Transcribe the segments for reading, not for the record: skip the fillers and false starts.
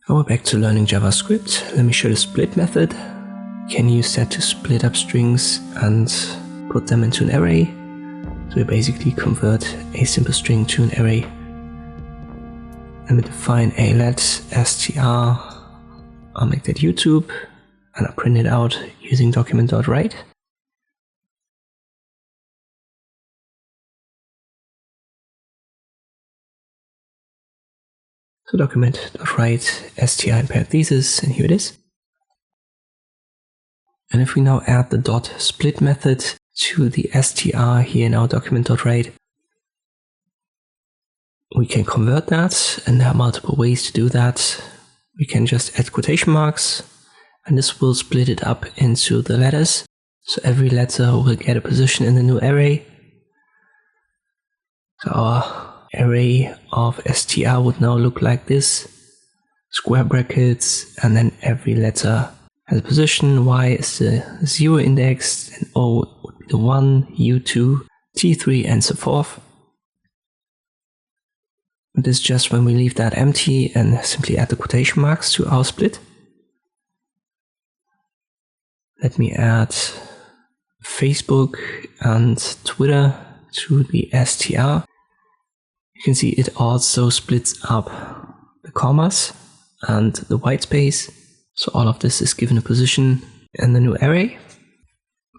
Now we're back to learning JavaScript. Let me show the split method. You can use that to split up strings and put them into an array. So we basically convert a simple string to an array. And we define a let str, I'll make that YouTube, and I'll print it out using document.write. So document.write str in parentheses, and here it is. And if we now add the dot split method to the str here in our document.write, we can convert that, and there are multiple ways to do that. We can just add quotation marks, and this will split it up into the letters. So every letter will get a position in the new array. So our array of str would now look like this. Square brackets, and then every letter has a position. Y is the 0 index, and O would be the 1, U2, T3, and so forth. This is just when we leave that empty and simply add the quotation marks to our split. Let me add Facebook and Twitter to the str. You can see it also splits up the commas and the white space. So all of this is given a position in the new array.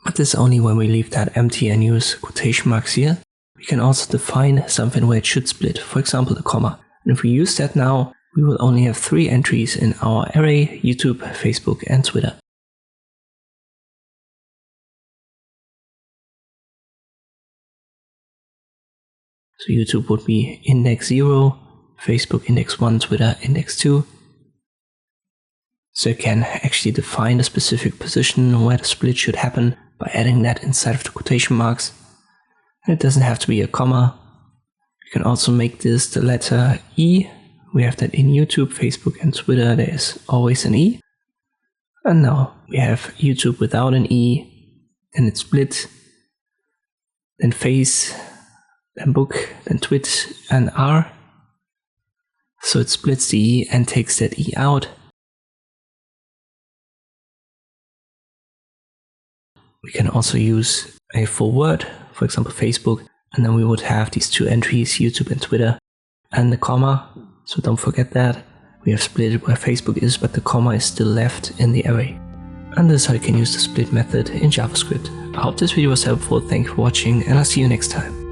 But this is only when we leave that empty and use quotation marks here. We can also define something where it should split, for example the comma. And if we use that now, we will only have 3 entries in our array: YouTube, Facebook, and Twitter. So YouTube would be index 0, Facebook index 1, Twitter index 2. So you can actually define the specific position where the split should happen by adding that inside of the quotation marks. And it doesn't have to be a comma. You can also make this the letter E. We have that in YouTube, Facebook, and Twitter. There is always an E. And now we have YouTube without an E. Then it's split. Then face. Then book. Then twit and R. So it splits the E and takes that E out. We can also use a full word, for example Facebook, and then we would have these 2 entries, YouTube and Twitter, and the comma. So don't forget that. We have split it where Facebook is, but the comma is still left in the array. And this is how you can use the split method in JavaScript. I hope this video was helpful, thank you for watching, and I'll see you next time.